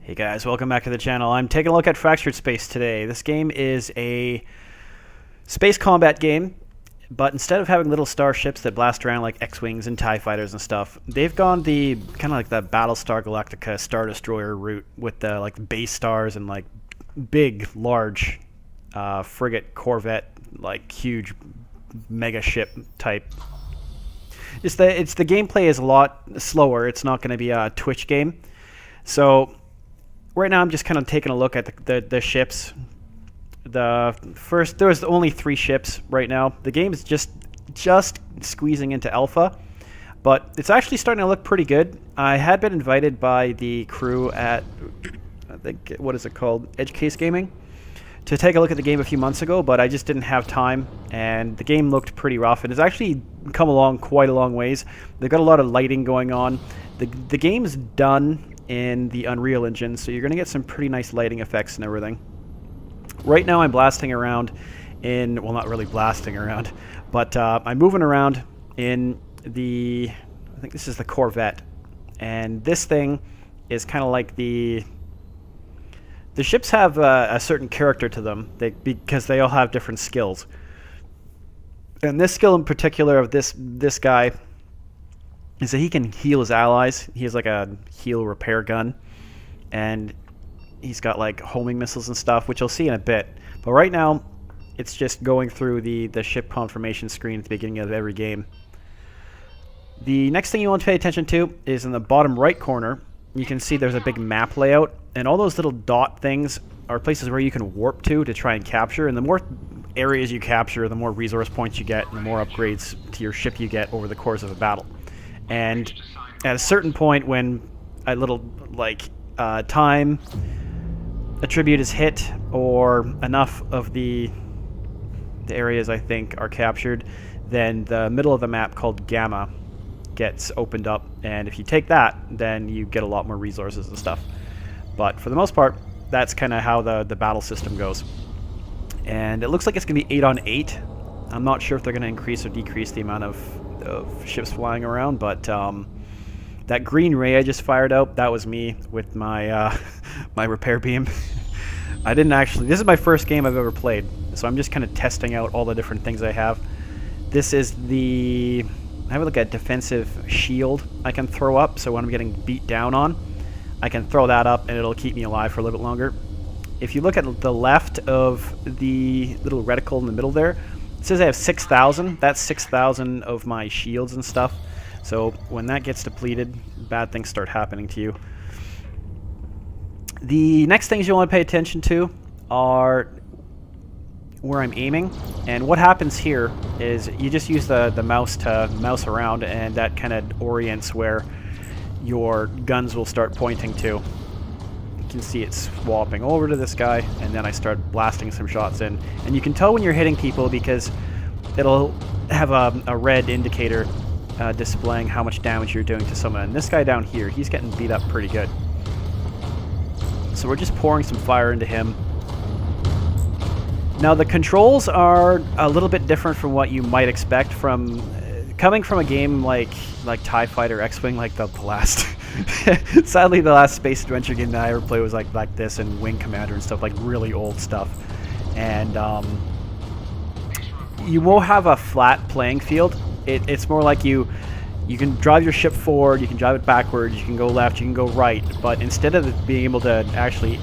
Hey guys, welcome back to the channel. I'm taking a look at Fractured Space today. This game is a space combat game, but instead of having little starships that blast around like X-Wings and TIE Fighters and stuff, they've gone the kind of like the Battlestar Galactica Star Destroyer route with the like base stars and like big, large frigate, corvette, like huge mega ship type. The gameplay is a lot slower. It's not going to be a Twitch game. So right now I'm just kind of taking a look at the ships. There was only 3 ships right now. The game is just squeezing into alpha, but it's actually starting to look pretty good. I had been invited by the crew at, I think, what is it called? Edge Case Gaming, to take a look at the game a few months ago, but I just didn't have time, and the game looked pretty rough. It has actually come along quite a long ways. They've got a lot of lighting going on. The game's done in the Unreal Engine, so you're going to get some pretty nice lighting effects and everything. Right now I'm blasting around in, well, not really blasting around, but I'm moving around in the, I think this is the Corvette, and this thing is kind of like the ships have a certain character to them because they all have different skills. And this skill in particular of this guy is that he can heal his allies. He has like a heal repair gun, and he's got like homing missiles and stuff, which you'll see in a bit. But right now, it's just going through the ship confirmation screen at the beginning of every game. The next thing you want to pay attention to is in the bottom right corner. You can see there's a big map layout, and all those little dot things are places where you can warp to try and capture. And the more areas you capture, the more resource points you get, and the more upgrades to your ship you get over the course of a battle. And at a certain point, when a little time attribute is hit, or enough of the areas I think are captured, then the middle of the map called Gamma gets opened up, and if you take that, then you get a lot more resources and stuff. But for the most part, that's kind of how the battle system goes. And it looks like it's going to be 8 on 8. I'm not sure if they're going to increase or decrease the amount of ships flying around, but that green ray I just fired out, that was me with my my repair beam. I didn't actually, this is my first game I've ever played, so I'm just kind of testing out all the different things I have. This is I have like a defensive shield I can throw up, so when I'm getting beat down on, I can throw that up and it'll keep me alive for a little bit longer. If you look at the left of the little reticle in the middle there, it says I have 6,000. That's 6,000 of my shields and stuff. So when that gets depleted, bad things start happening to you. The next things you want to pay attention to are where I'm aiming. And what happens here is you just use the mouse to mouse around, and that kind of orients where your guns will start pointing to. You can see it's swapping over to this guy, and then I start blasting some shots in. And you can tell when you're hitting people because it'll have a red indicator displaying how much damage you're doing to someone. And this guy down here, he's getting beat up pretty good. So we're just pouring some fire into him. Now the controls are a little bit different from what you might expect from coming from a game like TIE Fighter, X-Wing, like the last. Sadly, the last space adventure game that I ever played was like this, and Wing Commander and stuff, like really old stuff. And you won't have a flat playing field. It's more like you can drive your ship forward, you can drive it backwards, you can go left, you can go right. But instead of being able to actually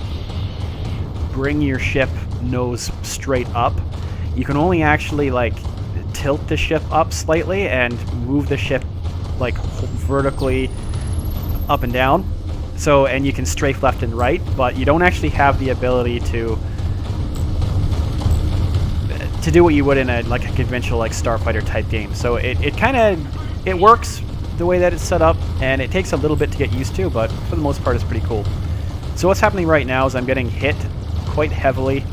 bring your ship nose straight up, you can only actually like tilt the ship up slightly and move the ship like vertically up and down. So, and you can strafe left and right, but you don't actually have the ability to do what you would in a conventional like starfighter type game. So it works the way that it's set up, and it takes a little bit to get used to, but for the most part it's pretty cool. So what's happening right now is I'm getting hit quite heavily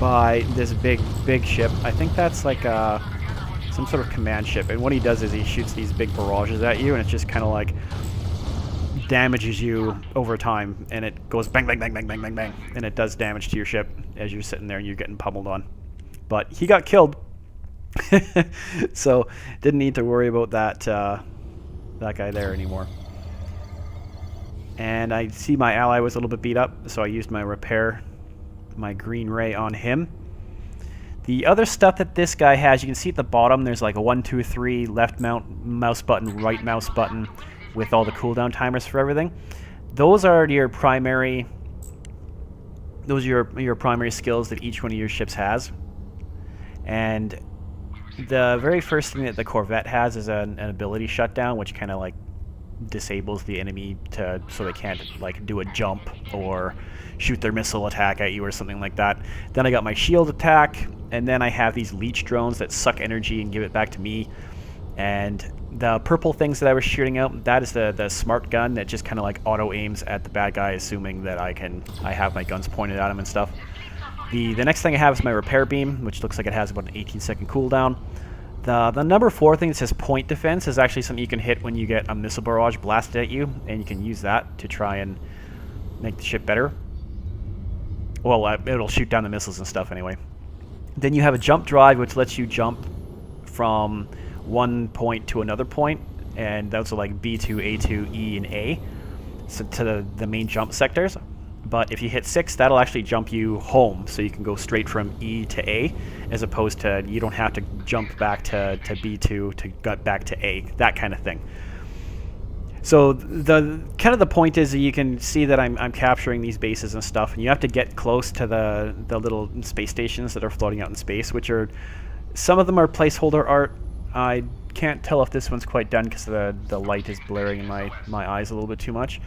by this big ship. I think that's like some sort of command ship, and what he does is he shoots these big barrages at you, and it just kind of like damages you over time, and it goes bang bang bang bang bang bang bang, and it does damage to your ship as you're sitting there and you're getting pummeled on. But he got killed, so didn't need to worry about that guy there anymore. And I see my ally was a little bit beat up, so I used my green ray on him. The other stuff that this guy has, you can see at the bottom, there's like a 1, 2, 3 left mouse button, right mouse button with all the cooldown timers for everything. Those are your primary your primary skills that each one of your ships has. And the very first thing that the Corvette has is an ability shutdown, which kind of like disables the enemy so they can't like do a jump or shoot their missile attack at you or something like that. Then I got my shield attack, and then I have these leech drones that suck energy and give it back to me. And the purple things that I was shooting out, that is the smart gun that just kind of like auto aims at the bad guy, assuming that I have my guns pointed at him and stuff. The next thing I have is my repair beam, which looks like it has about an 18-second cooldown. The number 4 thing that says point defense is actually something you can hit when you get a missile barrage blasted at you, and you can use that to try and make the ship better. Well, it'll shoot down the missiles and stuff anyway. Then you have a jump drive, which lets you jump from one point to another point, and those are like B2, A2, E, and A, so to the main jump sectors. But if you hit 6, that'll actually jump you home, so you can go straight from E to A, as opposed to you don't have to jump back to B2 to get back to A, that kind of thing. So the point is that you can see that I'm capturing these bases and stuff, and you have to get close to the little space stations that are floating out in space, which are, some of them are placeholder art. I can't tell if this one's quite done because the light is blaring in my eyes a little bit too much.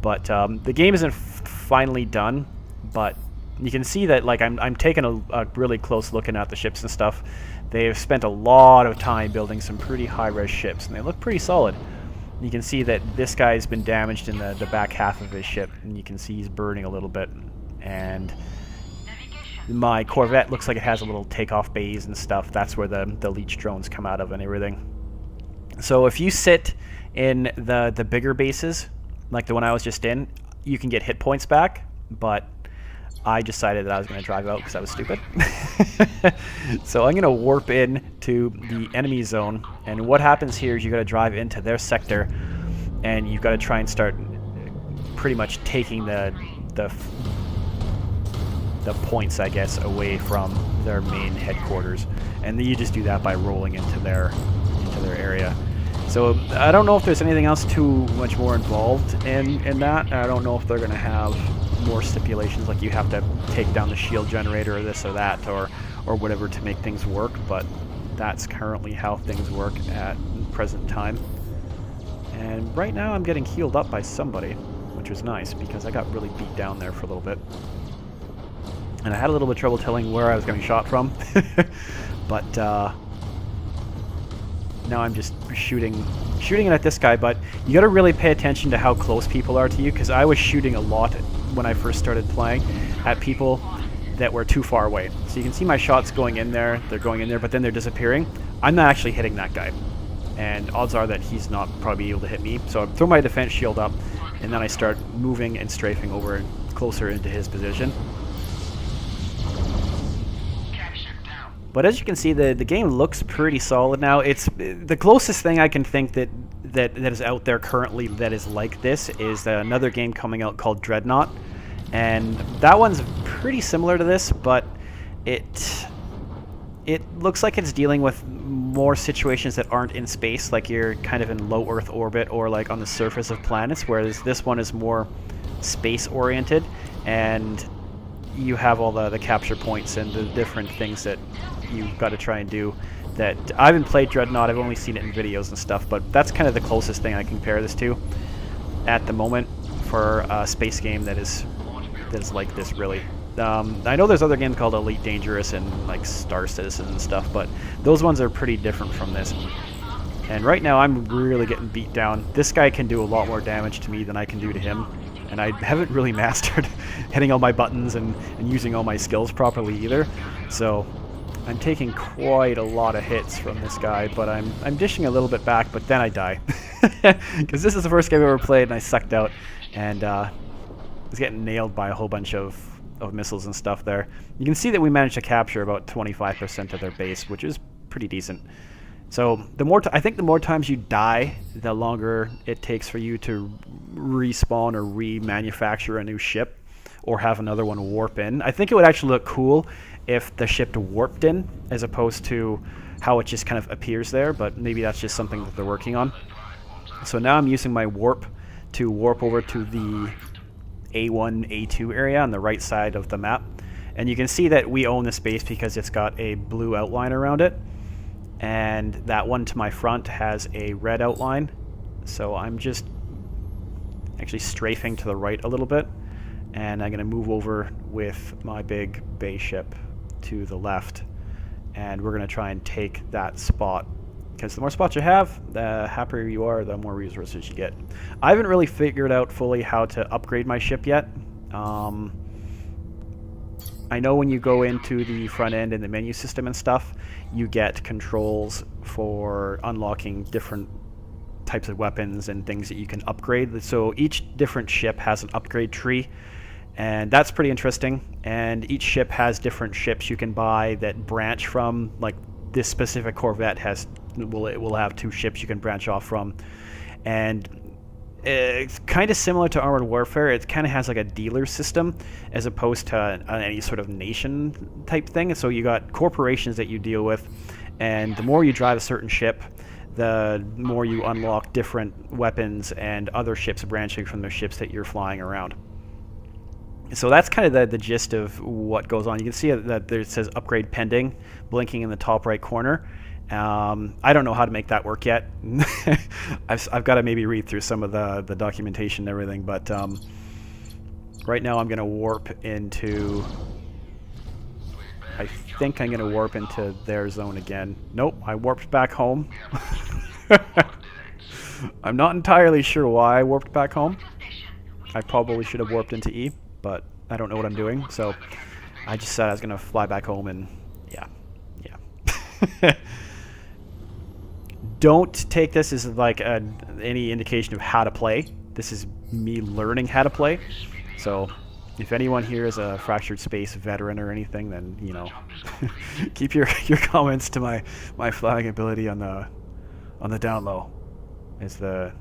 But the game isn't finally done, but you can see that like I'm taking a really close looking at the ships and stuff. They've spent a lot of time building some pretty high-res ships, and they look pretty solid. You can see that this guy's been damaged in the back half of his ship, and you can see he's burning a little bit. And my Corvette looks like it has a little takeoff bays and stuff. That's where the leech drones come out of and everything. So if you sit in the bigger bases, like the one I was just in, you can get hit points back, but I decided that I was going to drive out because I was stupid. So I'm going to warp in to the enemy zone, and what happens here is you got to drive into their sector, and you've got to try and start pretty much taking the points, I guess, away from their main headquarters, and then you just do that by rolling into their area. So I don't know if there's anything else too much more involved in that. I don't know if they're going to have more stipulations like you have to take down the shield generator or this or that or whatever to make things work, but that's currently how things work at present time. And right now I'm getting healed up by somebody, which was nice because I got really beat down there for a little bit. And I had a little bit of trouble telling where I was getting shot from. But now I'm just shooting it at this guy, but you got to really pay attention to how close people are to you, because I was shooting a lot when I first started playing at people that were too far away. So you can see my shots going in there, they're going in there, but then they're disappearing. I'm not actually hitting that guy, and odds are that he's not probably able to hit me. So I throw my defense shield up, and then I start moving and strafing over closer into his position. But as you can see, the game looks pretty solid now. It's the closest thing I can think that is out there currently that is like this is another game coming out called Dreadnought, and that one's pretty similar to this, but it looks like it's dealing with more situations that aren't in space, like you're kind of in low Earth orbit or like on the surface of planets, whereas this one is more space oriented, and you have all the capture points and the different things that you've got to try and do. That I haven't played Dreadnought, I've only seen it in videos and stuff, but that's kind of the closest thing I compare this to at the moment for a space game that is like this, really. I know there's other games called Elite Dangerous and like Star Citizen and stuff, but those ones are pretty different from this. And right now I'm really getting beat down. This guy can do a lot more damage to me than I can do to him, and I haven't really mastered hitting all my buttons and using all my skills properly either. So I'm taking quite a lot of hits from this guy, but I'm dishing a little bit back, but then I die. Because this is the first game I've ever played, and I sucked out, and was getting nailed by a whole bunch of missiles and stuff there. You can see that we managed to capture about 25% of their base, which is pretty decent. So I think the more times you die, the longer it takes for you to respawn or remanufacture a new ship, or have another one warp in. I think it would actually look cool if the ship warped in, as opposed to how it just kind of appears there, but maybe that's just something that they're working on. So now I'm using my warp to warp over to the A1, A2 area on the right side of the map. And you can see that we own this base because it's got a blue outline around it. And that one to my front has a red outline. So I'm just actually strafing to the right a little bit. And I'm going to move over with my big base ship to the left. And we're going to try and take that spot. Because the more spots you have, the happier you are, the more resources you get. I haven't really figured out fully how to upgrade my ship yet. I know when you go into the front end and the menu system and stuff, you get controls for unlocking different types of weapons and things that you can upgrade. So each different ship has an upgrade tree, and that's pretty interesting. And each ship has different ships you can buy that branch from, like this specific Corvette will have 2 ships you can branch off from. And it's kind of similar to Armored Warfare. It kind of has like a dealer system as opposed to any sort of nation type thing. So you got corporations that you deal with, and the more you drive a certain ship, the more you unlock different weapons and other ships branching from the ships that you're flying around. So that's kind of the gist of what goes on. You can see that there says upgrade pending, blinking in the top right corner. I don't know how to make that work yet. I've got to maybe read through some of the documentation and everything, but right now I'm going to warp into... I think I'm going to warp into their zone again. Nope, I warped back home. I'm not entirely sure why I warped back home. I probably should have warped into E, but I don't know what I'm doing, so I just said I was going to fly back home, and yeah. Don't take this as like any indication of how to play. This is me learning how to play. So if anyone here is a Fractured Space veteran or anything, then, you know, keep your comments to my flying ability on the down low, as the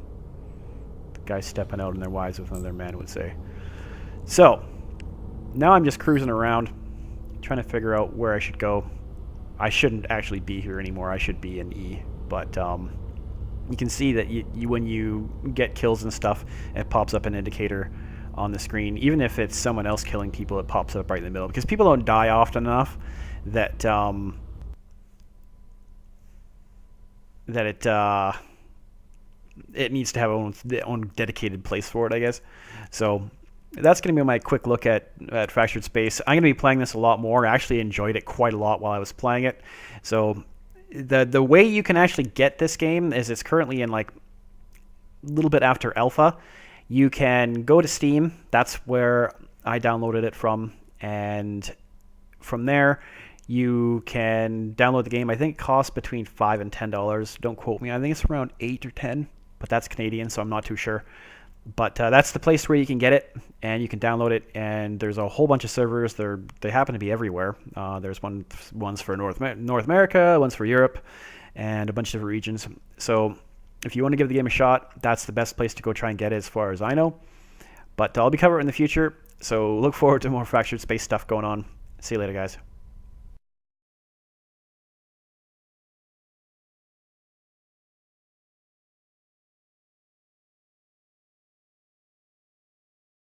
guy stepping out in their wives with another man would say. So now I'm just cruising around, trying to figure out where I should go. I shouldn't actually be here anymore. I should be in E. But you can see that when you get kills and stuff, it pops up an indicator on the screen. Even if it's someone else killing people, it pops up right in the middle, because people don't die often enough that it needs to have its own dedicated place for it, I guess. So that's going to be my quick look at Fractured Space. I'm going to be playing this a lot more. I actually enjoyed it quite a lot while I was playing it. So the way you can actually get this game is it's currently in like a little bit after alpha. You can go to Steam. That's where I downloaded it from. And from there, you can download the game. I think it costs between $5 and $10. Don't quote me. I think it's around 8 or 10, but that's Canadian, so I'm not too sure. But that's the place where you can get it, and you can download it. And there's a whole bunch of servers. They happen to be everywhere. There's ones for North America, ones for Europe, and a bunch of different regions. So if you want to give the game a shot, that's the best place to go try and get it, as far as I know. But I'll be covering it in the future, so look forward to more Fractured Space stuff going on. See you later, guys.